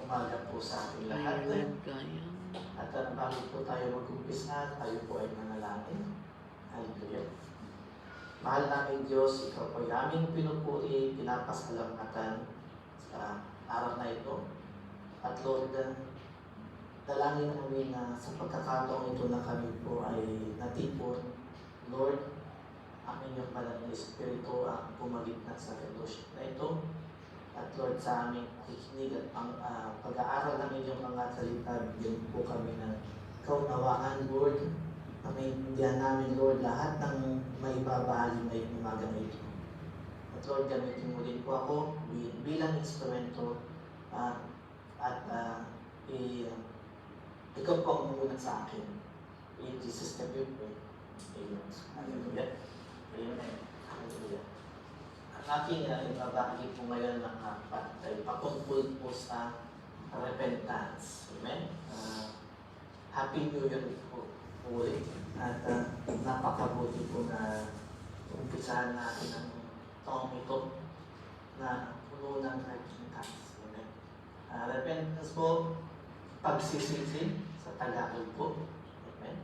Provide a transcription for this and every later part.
umaga po sa ating lahat. At bago po tayo mag-umpisa, tayo po ay manalangin. Hallelujah. Mahal namin Diyos, Ikaw po ay aming pinupuri, pinapasalamatan sa araw na ito. At Lord, dalangin namin na sa pagkakataong ito na kami po ay natipon. Lord, ang inyong banal na Espiritu ang pumagitna sa fellowship na ito. At Lord, sa aming pakikinig at pag-aaral ng inyong mga salita, bigyan po kami ng kaunawaan, Lord. Maintindihan namin, Lord, lahat ng may babahagi na umaga na ito. At Lord, gamitin mo din po ako bilang instrumento ikaw po ang muna sa akin. In Jesus' name we pray. Amen. Hallelujah. Amen. Hallelujah. Ang aking ibabahagi po ngayon ng ay patungkol po sa repentance. Amen. Happy New Year po ulit. At napakabuti po na umpisahan natin ang taong ito na puno ng repentance. Amen. Repentance po, pagsisisi sa Tagalog po. Amen.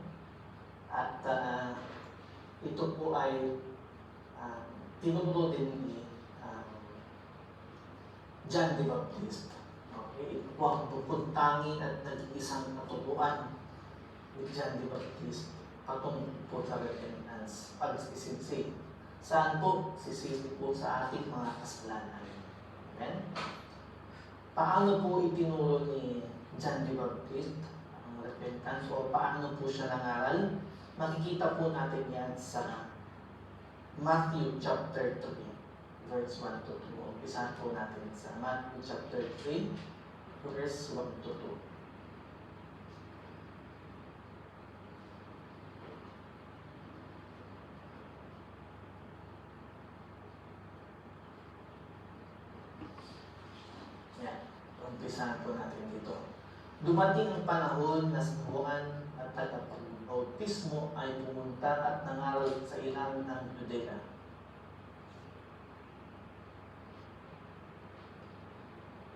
At ito po ay tinuro din ni John the Baptist. Okay? Ito po ang pupuntangi at nag-iisang katubuan ni John the Baptist patungkol po sa repentance, pagsisisi. Saan po? Sisisi po sa ating mga kasalanan. Amen? Paano po itinuro ni John the Baptist ang repentance o paano po siya nangaral? Makikita po natin yan sa Matthew chapter 3, verse 1 to 2. Umpisahan po natin sa Matthew chapter 3, verse 1 to 2. Yan. Umpisahan po natin dito. Dumating ang panahon na si Juan at tagapagbautismo ay pumunta at nangaral sa ilang ng Judea.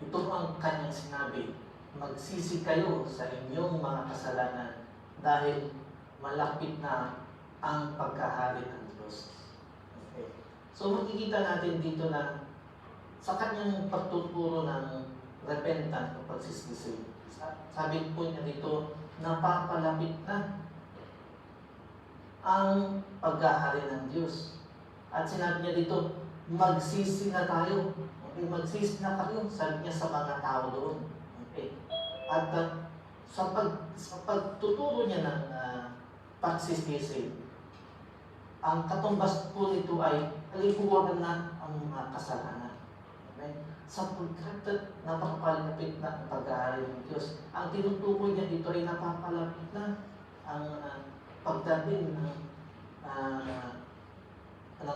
Ito ang kanyang sinabi, magsisi kayo sa inyong mga kasalanan dahil malapit na ang pagkahari ng Diyos. Okay. So makikita natin dito na sa kanyang pagtuturo ng repentance o pagsisisi, sabi po niya dito, napapalapit na ang paghahari ng Diyos. At sinabi niya dito, magsisi na tayo. Okay, magsisi na kayo, sabi niya sa mga tao doon. Okay. At sa pagtuturo niya ng pagsisisi, ang katumbas po nito ay alipuwagan na ang mga kasalanan. Okay. Sapagkat napapalapit na ang paghahari ng Diyos. Ang tinutukoy niya dito ay napapalapit na ang pagdating ng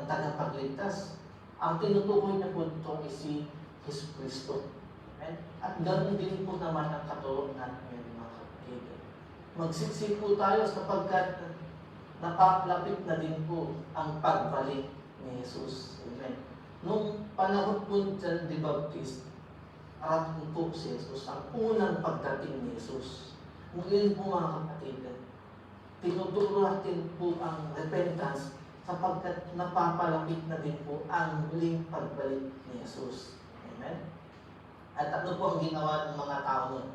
tagapagligtas. Ang tinutukoy niya po dito ay si Jesus Cristo. Okay? At ganoon din po naman ang katulong natin mga kapatid. Magsiksi po tayo sapagkat napapalapit na din po ang pagbalik ni Jesus. Amen. Nung panahon po John the Baptist, arating po si Jesus, ang unang pagdating ni Jesus. Ngayon po mga kapatid, tinuturo natin po ang repentance sapagkat napapalapit na din po ang muling pagbalik ni Jesus. Amen? At ano po ang ginawa ng mga tao nun?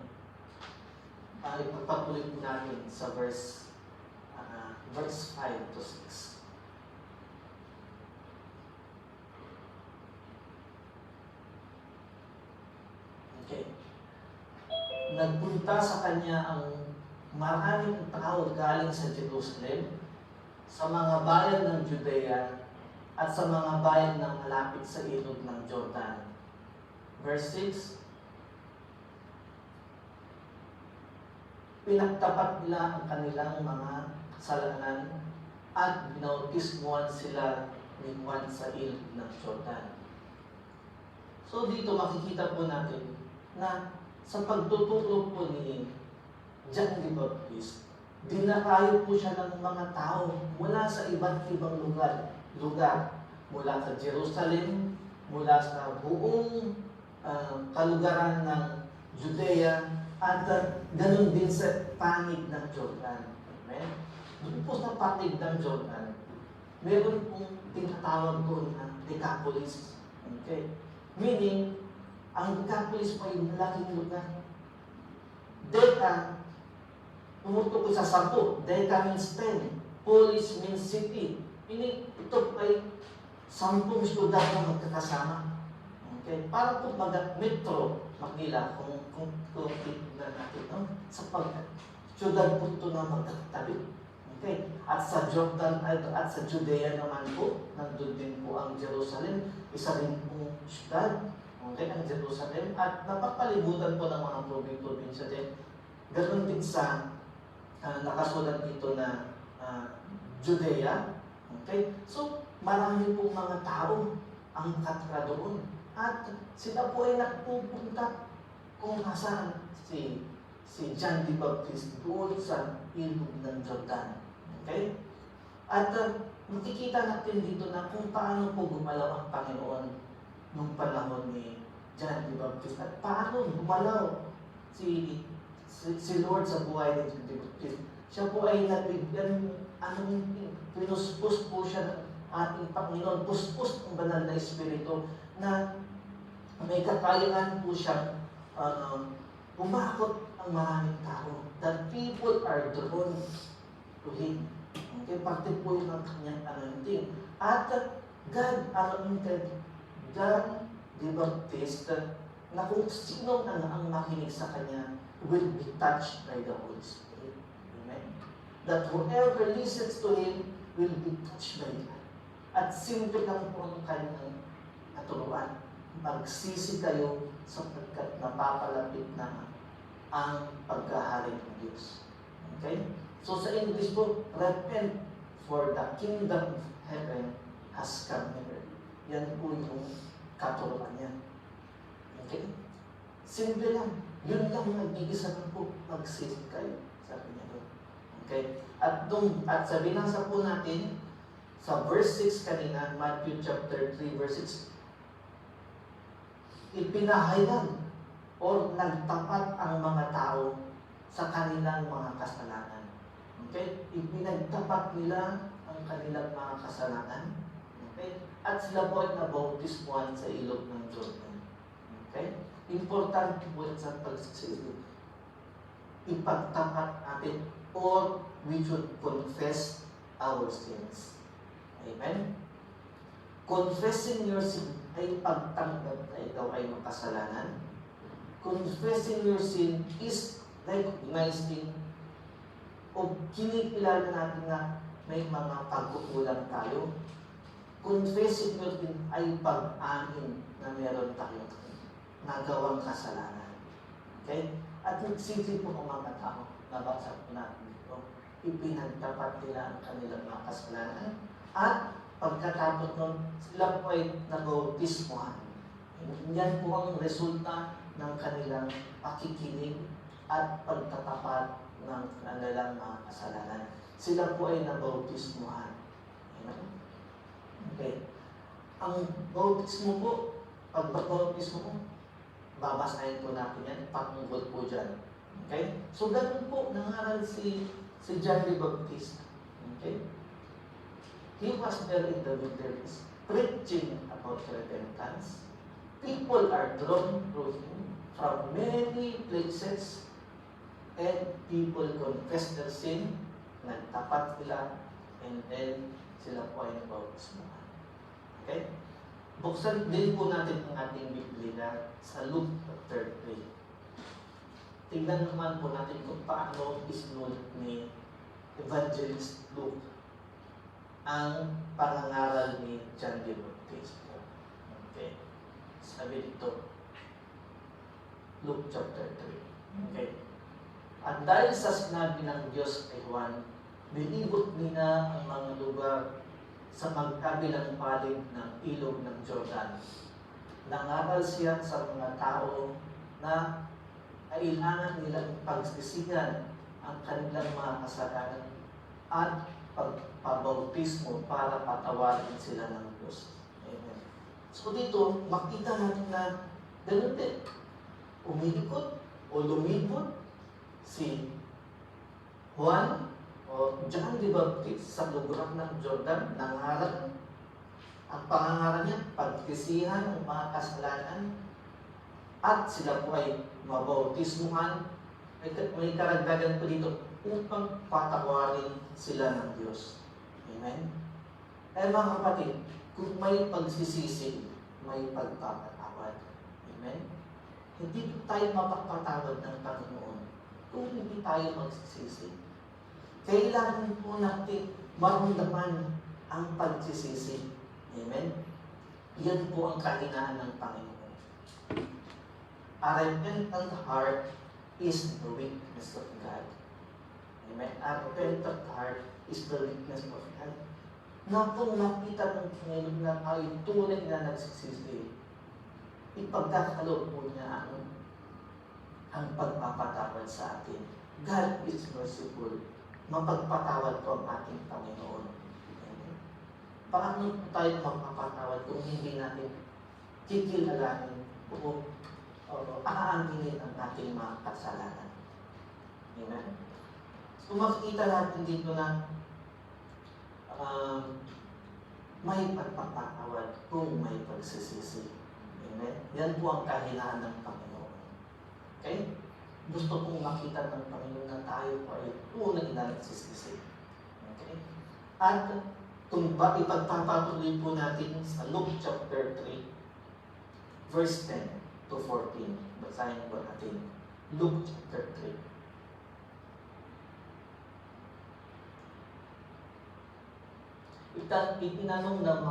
Ipagpatuloy po natin sa verse 5 to 6. Okay. Nagpunta sa kanya ang maraming tao galing sa Jerusalem, sa mga bayan ng Judea, at sa mga bayan na malapit sa ilog ng Jordan. Verse 6, pinagtapat nila ang kanilang mga kasalanan at binautismuhan sila ni Juan sa ilog ng Jordan. So dito makikita po natin na sa pagtuturo po ni John the Baptist, dinakayo po siya ng mga tao mula sa iba't ibang lugar. Mula sa Jerusalem, mula sa buong kalugaran ng Judea, at ganun din sa panig ng Jordan. Amen? Doon po sa panig ng Jordan, meron pong tinatawag doon na Decapolis. Okay? Meaning, ang Decapolis po ay malaking lugar. Deca, tumutukoy sa 10. Deca means 10. Polis means city. Meaning, ito ay 10 syudad na magkakasama. Okay? Para po metro, Manila, kung tignan natin, no? Sa syudad po ito na magkakatabi. Okay? At sa Jordan, at sa Judea naman po, nandun din po ang Jerusalem, isa rin pong syudad. Okay, ang Jerusalem, at napapalibutan po ng mga probinsya din. Ganon din sa nakasulat dito na Judea. Okay? So, marami pong mga tao ang nakatira doon. At sila po ay nagpupunta kung nasaan si John the Baptist doon sa ilog ng Jordan. Okay? At makikita natin dito na kung paano po gumalaw ang Panginoon nung panahon ni John the Baptist. At paano gumalaw si Lord sa buhay ni John the Baptist. Siya po ay nagbigyan, pinuspos po siya ng ating Panginoon, puspos ng banal na Espiritu na may kakayahan po siya pumakot ang maraming tao. That people are drawn to Him. Okay, parte po yung ng kanyang anointing. At God anointed John the Baptist na kung sino na ang makinig sa kanya will be touched by the Holy Spirit. Amen? That whoever listens to Him will be touched by God. At simple lang po ang kanyang katuruan. Magsisi kayo sapagkat napapalapit na ang pagkahari ng Diyos. Okay? So sa English po, repent for the kingdom of heaven has come near. Yan po yung katuruan niya. Okay? Simple lang. Yun lang nag-iisa lang po, magsisi kayo. Sabi niya doon. Okay? At sa binasa po natin, sa verse 6 kanina, Matthew chapter 3, verse 6, ipinahayag o nagtapat ang mga tao sa kanilang mga kasalanan. Okay? Ipinagtapat nila ang kanilang mga kasalanan. Okay? At sila po ay nabautismuhan sa ilog ng Jordan. Okay? Importante po sa pagsisilip. Ipagtapat natin or we should confess our sins. Amen? Confessing your sin ay pagtanggap na ikaw ay makasalanan. Confessing your sin is recognizing o kinikilala natin na may mga pagkukulang tayo. Confessing your sin ay pag-amin na meron tayo nagawang kasalanan. Okay? At nagsisi po ang mga tao, nabaksak po natin ito, ipinagtapat nila ang kanilang mga kasalanan at pagkatapos nun, sila po ay nabautismuhan. Yan po ang resulta ng kanilang pakikinig at pagtatapat ng kanilang mga kasalanan. Sila po ay nabautismuhan. Okay. Ang bautismo po, pag-bautismo po, babasahin po natin yan, patungkol po dyan. Okay? So, ganun po, nangaral si John the Baptist. Okay? He was there in the wilderness, preaching about repentance. People are drawn to him from many places, and people confess their sin, nagtapat sila, and then sila po ay nabautismuhan. Okay? Buksan din po natin ang ating Biblia sa Luke chapter 3. Tingnan naman po natin kung paano isinulat ni Evangelist Luke ang pangangaral ni John the Baptist. Okay. Sabi dito, Luke chapter 3. Okay. At dahil sa sinabi ng Diyos kay Juan, nilibot niya ang mga lugar sa magkabilang palig ng ilog ng Jordan. Nangaral siya sa mga tao na kailangan nilang pagsisihan ang kanilang mga kasalanan at pagpabautismo para patawarin sila ng Diyos. Amen. So dito, makita natin na ganun din. Umiikot o lumipot si Juan o John the Baptist sa lugar ng Jordan, nangaral. Ang pangangaral niya, pagkisihan ng mga kasalanan, at sila po ay mabautismuhan. May karagdagan po dito upang patawarin sila ng Diyos. Amen? Eh mga kapatid, kung may pagsisisi, may pagpapatawad. Amen? Hindi po tayo mapapatawad ng Panginoon kung hindi tayo magsisisi. Kailangan po natin maramdaman ang pagsisisi. Amen? Yan po ang kahinaan ng Panginoon. A repentant heart is the weakness of God. Amen? A repentant heart is the weakness of God. Na kung nakita ng Panginoon na tayo tunay na nagsisisi, ipagkakaloob po niya ang pagpapatawad sa atin. God is merciful. Mapagpatawad po ang ating Panginoon. Amen? Paano po tayo magpapatawad kung hindi natin kikilalanin o aaminin ang ating mga kasalanan? Amen? So makikita natin dito na may pagpapatawad kung may pagsisisi. Amen? Yan po ang kahinaan ng Panginoon. Okay? Gusto kong makita ng Panginoon na tayo po ay tunay na nagsisisi. Okay? At kung ipagpapatuloy po natin sa Luke chapter 3, verse 10 to 14. Basahin po natin. Luke chapter 3. Itinanong ng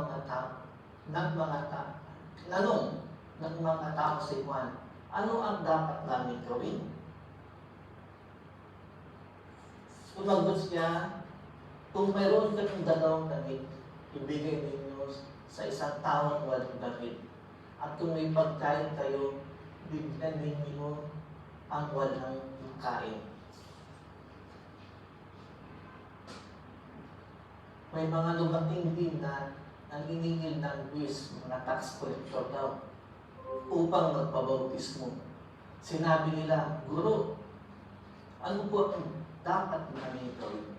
mga tao si Juan, ano ang dapat namin gawin? Sumagot siya, kung mayroon kayong dalawang damit, ibigay ninyo sa isang taong walang damit. At kung may pagkain kayo, bigyan ninyo ang walang kain. May mga lumating din na nanginingil ng buwis, mga tax collector daw, upang magpabautismo. Sinabi nila, Guro, ano po ang dapat namin gawin?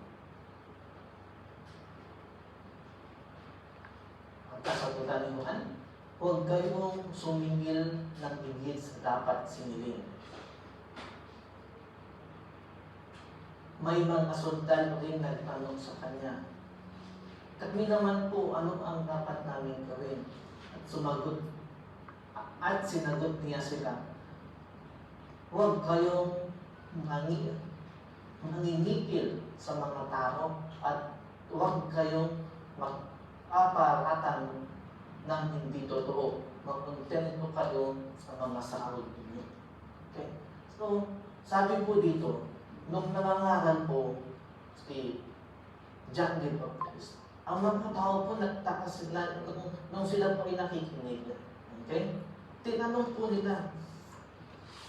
Ang kasagutan ni Juan, huwag kayong sumingil ng higit sa dapat siniling. May mga sundalo rin nagtanong sa kanya, kami naman po, ano ang dapat namin gawin? At sinagot niya sila, huwag kayong manginipil sa mga tao at huwag kayong mag-aparatan ng hindi totoo. Magkontento kayo sa mga sahod ninyo. Okay? So, sabi po dito, nung nangangaral po si John the Baptist, ang mga tao po nagtaka sila nung sila po ay nakikinig. Okay? Tinanong po nila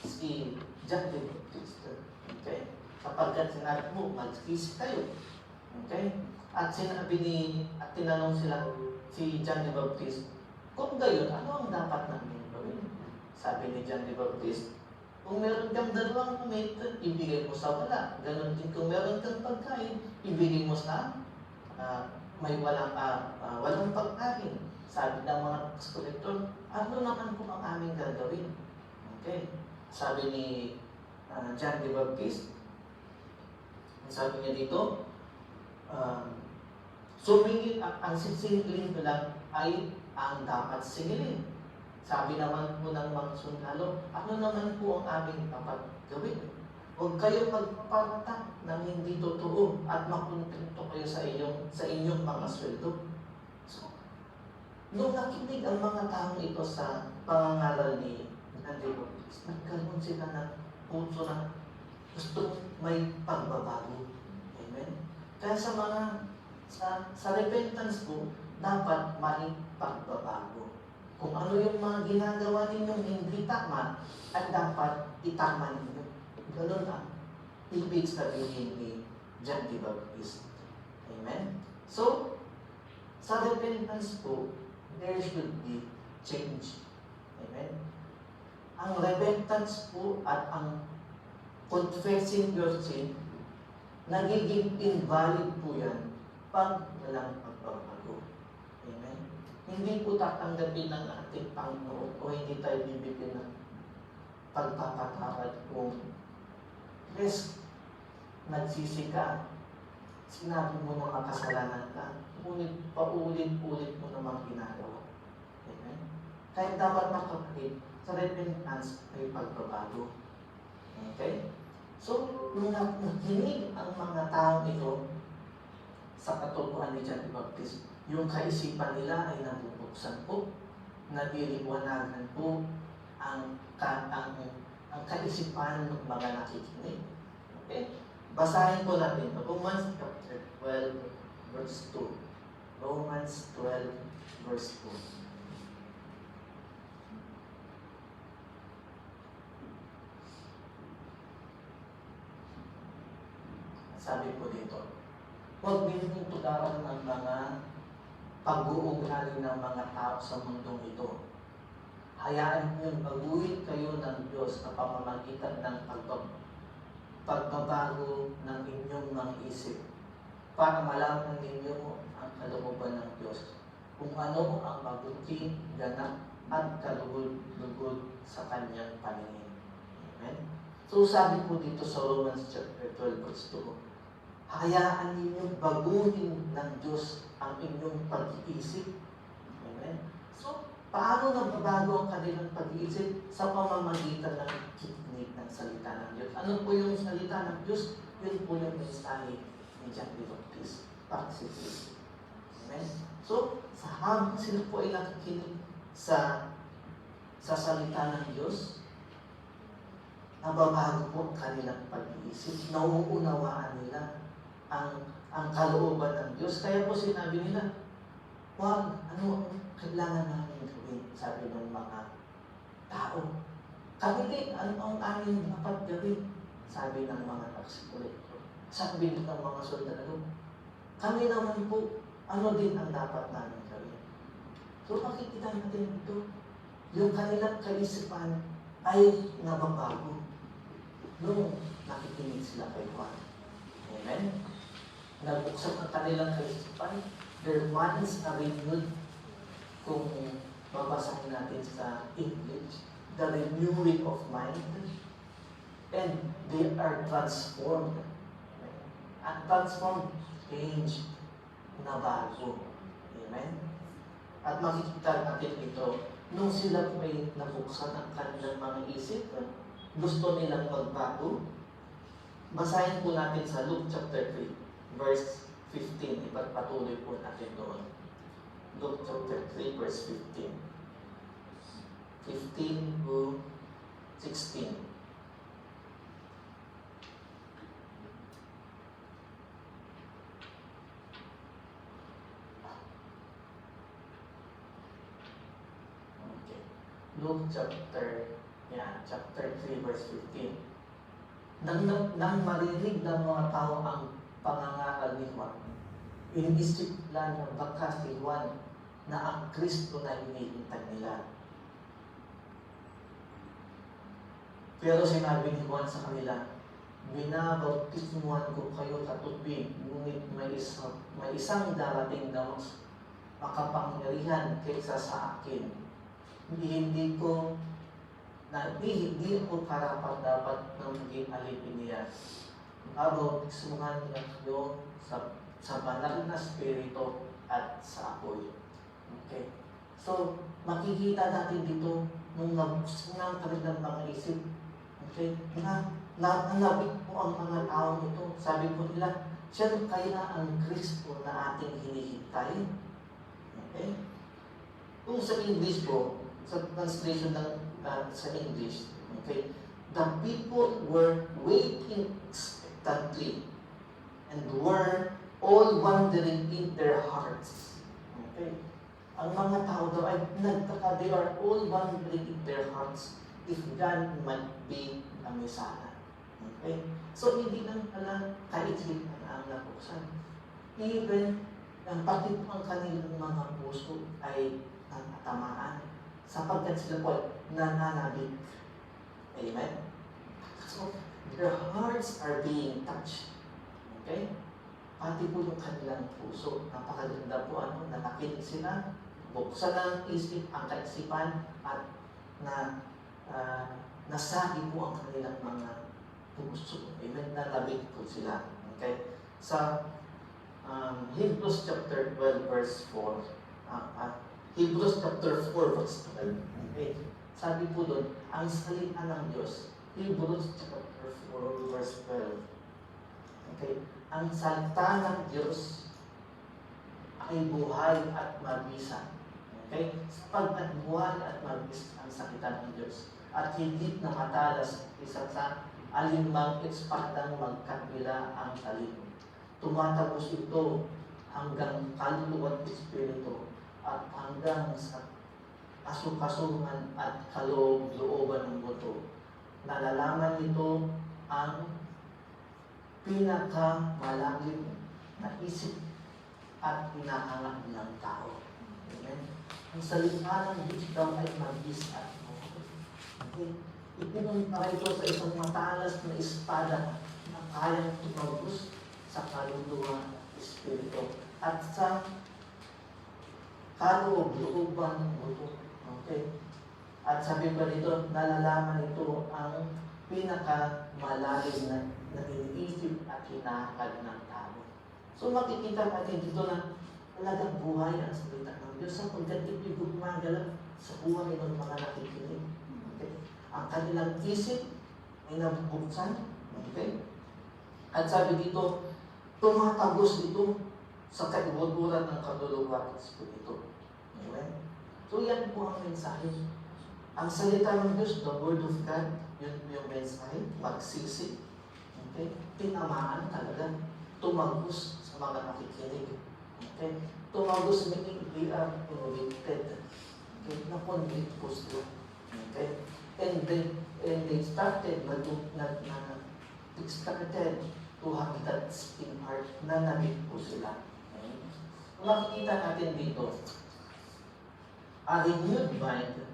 si John the Baptist. Okay? Kapagkat sinabi mo, mag-kiss kayo. Okay? At tinanong sila si John the Baptist, kung gayon, ano ang dapat namin gawin? Sabi ni John the Baptist, kung meron kang dalawang kamay, ibigay mo sa wala. Ganon din kung meron kang pagkain, ibigay mo sa may walang pagkain. Sabi ng mga kolektor, ano naman po ang aming gagawin? Okay. Sabi ni John the Baptist, sabi niya dito, sumingil, ang sisingilin ko lang ay ang dapat singilin. Sabi naman po ng mga sundalo, ano naman po ang aming dapat gawin? Huwag kayong magpaparata ng hindi totoo at makontento kayo sa inyong mga sweldo. So, nung nakinig ang mga taong ito sa pangangaral ni John Baptist, nagkaroon sila ng puso na gusto may pagbabago. Amen? Kaya sa repentance po, dapat may pagbabago. Kung ano yung mga ginagawa ninyong hindi tama, ay dapat itama ninyo. Ganun ang ibig sabihin ni John the Baptist. Amen? So, sa repentance po, there should be change. Amen? Ang repentance po at ang confessing your sin, nagiging invalid po yan pag walang pagbabago. Amen? Hindi po tatanggapin ng ating Panginoon o hindi tayo bibigyan ng pagpapatawad kung yes, nagsisi ka, sinabi mo na makasalanan ka, ngunit paulit-ulit mo namang ginagawa. Amen? Kaya dapat mga kapatid, sa repentance may pagbabago. Okay? So, nung nakinig ang mga taong ito sa katotohanan ni John the Baptist, yung kaisipan nila ay nabubuksan po, nabiliwanagan po ang kaisipan ng mga nakikinig. Okay? Basahin po natin Romans chapter 12, verse 2. Romans 12, verse 2. Sabi po dito, huwag ninyong tugaran ng mga pag-uugali ng mga tao sa mundong ito. Hayaan niyong baguhin kayo ng Diyos na pamamagitan ng pagbabago ng inyong mga isip para malaman ninyo ang kalooban ng Diyos, kung ano ang mabuti, ganap at kalugod-lugod sa kanyang paningin. Amen? So sabi po dito sa Romans chapter 12 verse 2, hayaan ninyong baguhin ng Diyos ang inyong pag-iisip. Amen? So, paano nagbabago ang kanilang pag-iisip? Sa pamamagitan ng kikinig ng salita ng Diyos. Ano po yung salita ng Diyos? Yun po yung mensahe ni John the Baptist para si Cristo. Amen? So, sa habang sila po ay nakikinig sa salita ng Diyos, nababago po ang kanilang pag-iisip. Nauunawaan nila ang kalooban ng Diyos. Kaya po sinabi nila, wag, ano kailangan namin gawin, sabi ng mga tao. Kami din, ano ang aming dapat gawin, sabi ng mga tax collector. Sabi ng mga soldado, kami naman po, ano din ang dapat namin gawin. So makikita natin ito, yung kanilang kaisipan ay nababago nung nakikinig sila kay Juan. Amen? Nabuksan ang kanilang kaisipan, their minds are renewed. Kung babasahin natin sa English, the renewing of mind, and they are transformed. At transformed, change, na bago. Amen? At makikita natin ito, nung sila may nabuksan ang kanilang mga isip, gusto nilang magbago. Basahin po natin sa Luke chapter 3. Verse 15, ipagpatuloy po natin doon. Luke chapter 3, verse 15. 15 to 16. Okay. Luke chapter 3, verse 15. Nang marinig ng mga tao ang pangangaral ni Juan, inisip lang ng baka si Juan na ang Kristo na hinihintay nila. Pero sinabi ni Juan sa kanila, binabautismuhan ko kayo sa tubig, ngunit may isang darating na mas makapangyarihan kaysa sa akin. Hindi ako karapat dapat na maging alipin niya. Bautismuhan niya kayo sa banal na spirito at sa apoy. Okay? So, makikita natin dito nung nabuksan ng kanilang mga isip, okay, nanabik po ang mga tao nito. Sabi po nila, siya kaya ang Kristo na ating hinihintay. Okay? Kung sa English po, sa translation ng sa English, okay, the people were waiting expectantly and were all wondering in their hearts. Okay? Ang mga tao daw ay nagtaka, they are all wondering in their hearts if God might be a Messiah. Okay? So, hindi lang pala kaisipan ang nabuksan. Even, pati po ang kanilang mga puso ay natatamaan sapagkat sila po ay nananabik. Amen? So, Their hearts are being touched. Okay? Pati po yung kanilang puso. Napakaganda po na nakinig sila, buksan ang isip, ang kaisipan, at na nasagi po ang kanilang mga puso. Amen? Nalabig po sila. Okay? Sa Hebrews chapter 12 verse 4, Hebrews chapter 4 verse 12, okay? Sabi po doon, ang salita ng Diyos, Hebrews chapter 4 verse 12, okay? Ang salita ng Diyos ay buhay at mabisa. Okay? Sapagkat buhay at mabisa ang salita ng Diyos at hindi na matalas isa sa alinmang espadang magkabila ang talim. Tumatagos ito hanggang kaluluwa at espiritu at hanggang sa kasukasuhan at kaloob-looban ng buto. Nalalaman nito ang pinakamalalim na isip at hinahanap ng tao. Amen? Ang salita ng Diyos daw ay mabis at buhay. Okay? Ipinunta ito sa isang matalas na espada na kayang tumagos sa kaluluwa at espiritu at sa kaloob-looban ng buto. Okay? At sabi pa dito, nalalaman ito ang pinakamalalim na iniisip at hinahakad ng tao. So makikita natin dito na talagang buhay ang salita ng Diyos sapagkat ito'y gumagalaw sa buhay ng mga nakikinig. Okay? Ang kanilang isip ay nabubuksan. Okay? At sabi dito, tumatagos ito sa kaibuturan ng kaluluwa at espiritu. Okay? So yan po ang mensahe. Ang salita ng Diyos, the Word of God, yun yung mensahe, magsisi. Okay? Tinamaan talaga. Tumagos sa mga nakikinig. Okay? Tumagos meaning we are convicted. Okay? Na-convict po sila. Okay? And they started to have that in heart na nabig po sila. Okay? Makikita natin dito, a renewed mind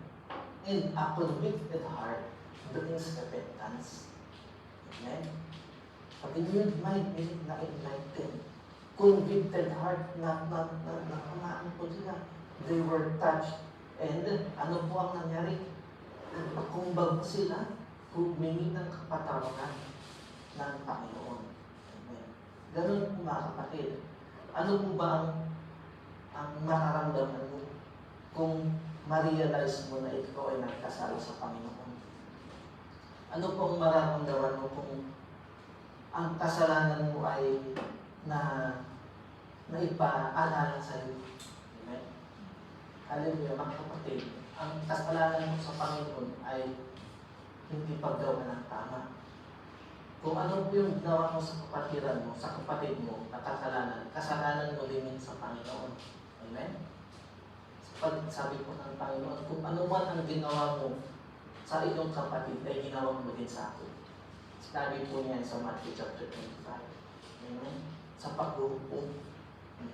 and a convicted heart brings repentance. Amen? A renewed mind meaning na enlightened. Convicted heart na kamaan po sila. They were touched. And ano po ang nangyari? Nakumbag sila, humingi ng kapatawaran ng Panginoon. Amen. Ganun po mga kapatid. Ano po ba ang mararamdaman mo kung ma-realize mo na ikaw ay nagkasala sa Panginoon? Ano po ang mararamdaman mo kung ang kasalanan mo ay na ipaalala sa iyo? Amen? Hallelujah, mga kapatid. Ang kasalanan mo sa Panginoon ay hindi paggawa ng tama. Kung ano po yung ginawa mo sa kapatiran mo, sa kapatid mo, na kasalanan mo din sa Panginoon. Amen? Sabi po ng Panginoon, kung ano man ang ginawa mo sa iyong kapatid, ay ginawa mo din sa akin. Sabi po niya sa Matthew chapter 25. Amen? Sa paghuhukom.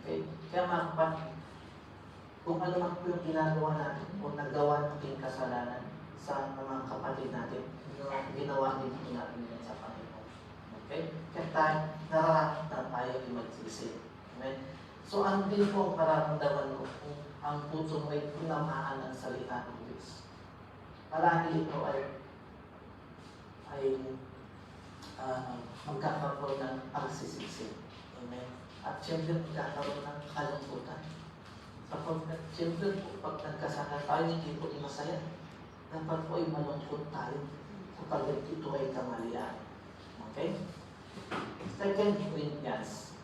Okay? Kaya mga kapatid, kung ano man po yung ginagawa natin, kung nagawa natin kasalanan sa mga kapatid natin, ginawa din po natin yan sa Panginoon. Okay? Kaya tayo, nararapat na tayo ay magsisi. Amen? So, ano din po ang pararamdaman mo kung ang puso mo ay tinamaan ng salita ng Diyos? Marahil ito ay magkakaroon ng pagsisisi. Amen? At siyempre magkakaroon ng kalungkutan. Sapagkat siyempre po, pag nagkasala tayo, hindi po masaya. Dapat po ay malungkot tayo sapagkat ito ay kamalian. Okay? 2 Corinthians,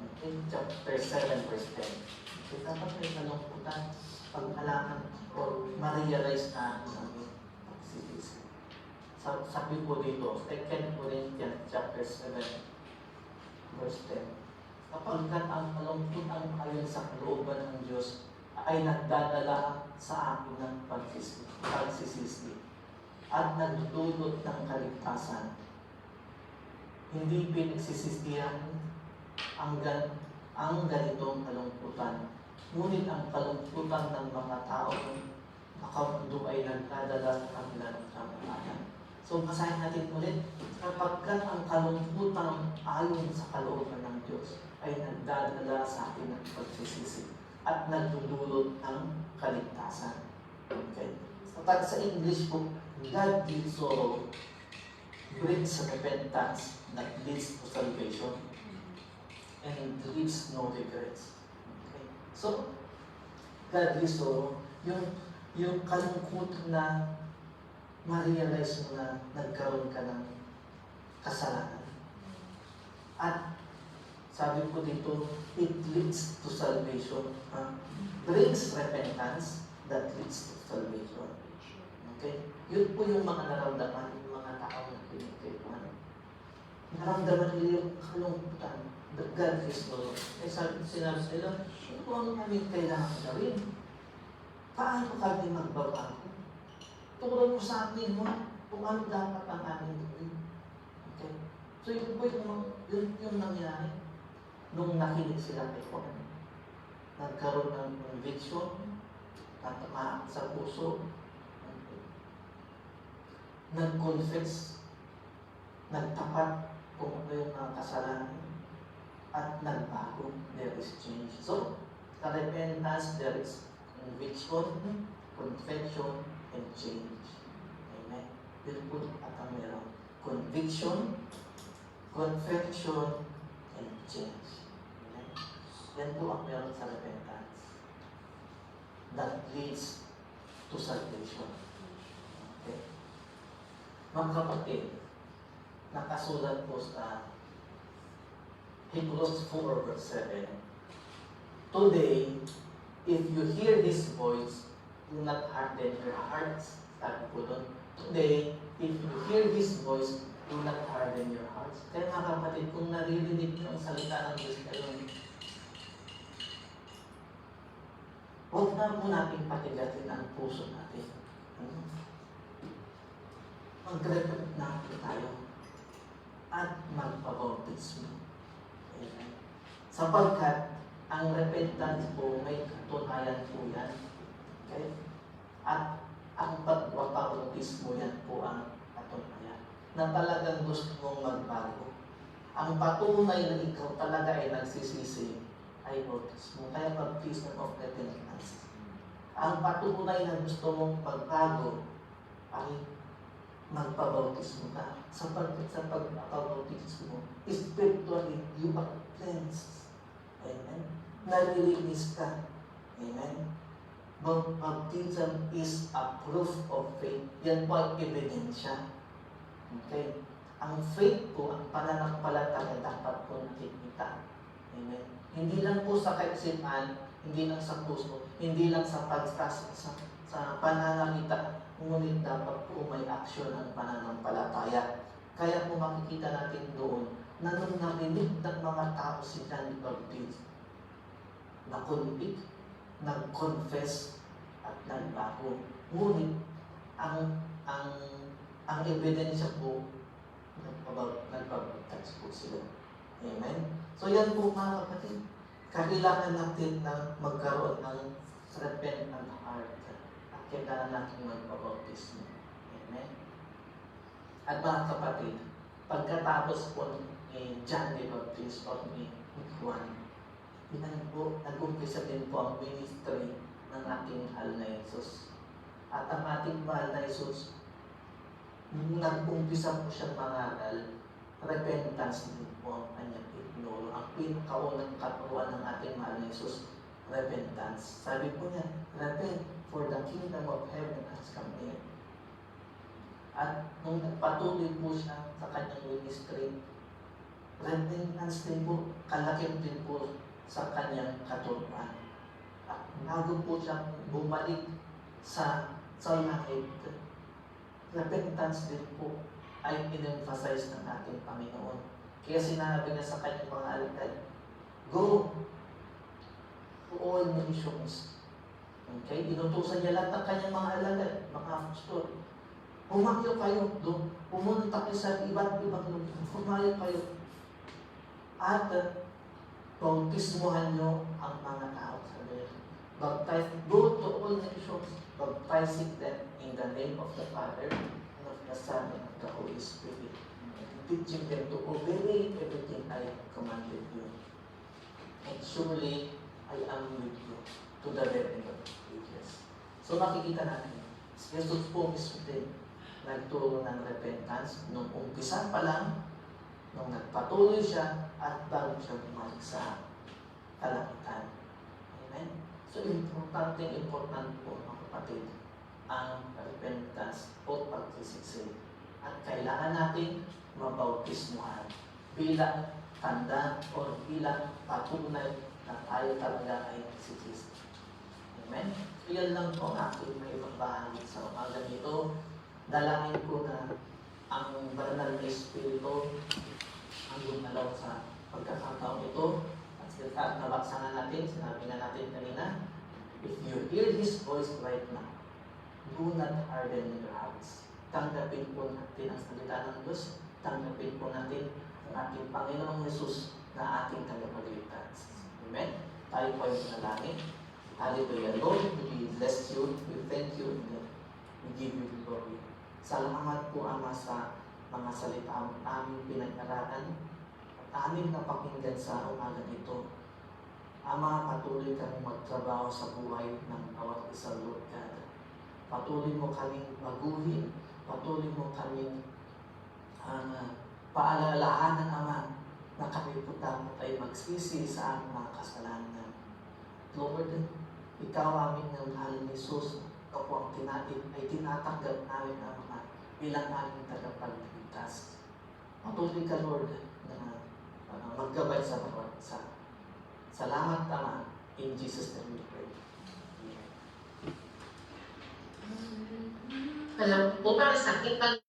okay, chapter 7, verse 10. Okay, dapat may malungkutan pag malaman o ma-realize na ang pagsisisi. Sabi po dito, 2 Corinthians chapter 7, verse 10. Kapagkat ang malungkutan ayon sa kalooban ng Diyos ay nagdadala sa akin ng pagsisisi at nagdudulot ng kaligtasan. Hindi pinagsisisihan ang ganitong kalungkutan. Ngunit ang kalungkutan ng mga taong nakamundo ay nagdadala sa kanila ng kamatayan. So, basahin natin ulit. Kapagkat ang kalungkutan ayon sa kalooban ng Diyos ay nagdadala sa atin ng pagsisisi at nagdudulot ng kaligtasan. Okay? So, sa English po, godly sorrow brings repentance that leads to salvation and leaves no regrets. Okay? So, godly sorrow, yung kalungkutan na ma-realize mo na nagkaroon ka ng kasalanan. At sabi ko dito, it leads to salvation. Brings repentance that leads to salvation. Okay? Yun po yung mga naramdaman ng mga tao na pinagkaipuan. Naramdaman nila yung kalungkutan. The God is Lord. Eh sinabi nila, kung ano kami kailangan gawin? Paano kami magbabago? Turuan mo sa amin kung ano dapat ang aming gawin. Okay? So yun po yung nangyari nung nakinig sila kay Juan. Nagkaroon ng conviction, natamaan sa puso, nag-confess, nagtapat kung ano yung mga kasalanan, at nagbago. There is change. So, sa repentance, there is conviction, confession, and change. Amen. Yun po at ang meron. Conviction, confession, and change. Amen. Yan po ang meron sa repentance. That leads to salvation. Okay. Mga kapatid, nakasulat po sa Hebrews 4 verse 7. Today, if you hear His voice, do not harden your hearts. Sabi po doon, today, if you hear His voice, do not harden your hearts. Kaya mga kapatid, kung naririnig niyo ang salita ng Diyos ngayon, huwag na po natin patigatin ang puso natin. Mag-repent na tayo at magpabautismo. Amen. Sapagkat ang repentance po may katunayan po yan. Okay? At ang pagpapabautismo yan po ang katunayan. Na talagang gusto mong magbago. Ang patunay na ikaw talaga ay nagsisisi ay bautismo. Kaya baptism of repentance. Ang patunay na gusto mong magbago ay magpabautismo ka. Sapagkat sa pagpapabautismo, spiritually, you are cleansed. Amen. Nalilinis ka. Amen. Baptism is a proof of faith. Yan po ang ebidensya. Okay. Ang faith po, ang pananampalataya dapat po nakikita. Amen. Hindi lang po sa kaisipan, hindi lang sa puso, hindi lang sa sa pananamita, ngunit dapat po may aksyon ang pananampalataya. Kaya po makikita natin doon na nung narinig ng mga tao si John the Baptist, na-convict, nag-confess, at nagbago. Ngunit, ang ebidensya po, nagpabaptize po sila. Amen? So yan po mga kapatid, kailangan natin na magkaroon ng repentant heart. At kailangan natin magpabautismo. Amen? At mga kapatid, pagkatapos po ni John the Baptist o ni Juan, nag-umpisa din po ang ministry ng ating mahal na Jesus. At ang ating mahal na Jesus, nung nag-umpisa po siyang mangaral, repentance din po ang kanyang itinuro. Ang pinakaunang katuruan ng ating mahal na Jesus, repentance. Sabi po niya, repent, for the kingdom of heaven has come near. At nung nagpatuloy po siya sa kanyang ministry, repentance din po, kalaking din po sa kanyang katuruan. At bago po siya bumalik sa langit, repentance din po ay in-emphasize ng ating Panginoon. Kaya sinabi niya sa kanyang mga alagad, go to all nations. Okay? Inutusan niya lahat ng kanyang mga alagad, mga apostol. Pumayo kayo doon. Pumunta kayo sa iba't ibang lugar. Pumayo kayo. At bautismuhan nyo ang mga tao sa Diyos. Go to all nations, baptizing them in the name of the Father, and of the Son, and of the Holy Spirit, teaching them to obey everything I have commanded you. And surely, I am with you to the very end of ages. So makikita natin, si Jesus po mismo din nagturo ng repentance nung umpisa pa lang, nung nagpatuloy siya, at bago siya bumalik sa kalangitan. Amen? So, important po, mga kapatid, ang repentance o pagsisisi. At kailangan natin mabautismuhan bilang tanda o bilang patunay na tayo talaga ay nagsisisi. Amen? So, yan lang po ang aking may pagbahagi sa umaga nito. Dalangin ko na ang banal na Espiritu ang gumalaw sa pagkakataon ito. At nabaksa na natin, sinabi na natin kanina, if you hear His voice right now, do not harden your hearts. Tanggapin po natin ang salita ng Diyos. Tanggapin po natin ang ating Panginoong Jesus na ating tagapagligtas. Amen? Tayo po ay manalangin. Hallelujah. Lord, we bless you, we thank you, and we give you glory. Salamat po, Ama, sa mga salita aming pinag-aralan at aming napakinggan sa umaga nito. Ama, patuloy kami magtrabaho sa buhay ng bawat isa, Lord God. Patuloy mo kaming baguhin, patuloy mo kaming paalalahanan, Ama, na kami po dapat ay magsisi sa aming mga kasalanan. Lord, Ikaw aming mahal ni Jesus, Ikaw po ang ay tinatanggap namin, Ama, bilang aming tagapagligtas. Patuloy ka, Lord, na maggabay sa bawat isa. Salamat, Ama. In Jesus' name we pray. Amen. Alam po, para sa akin,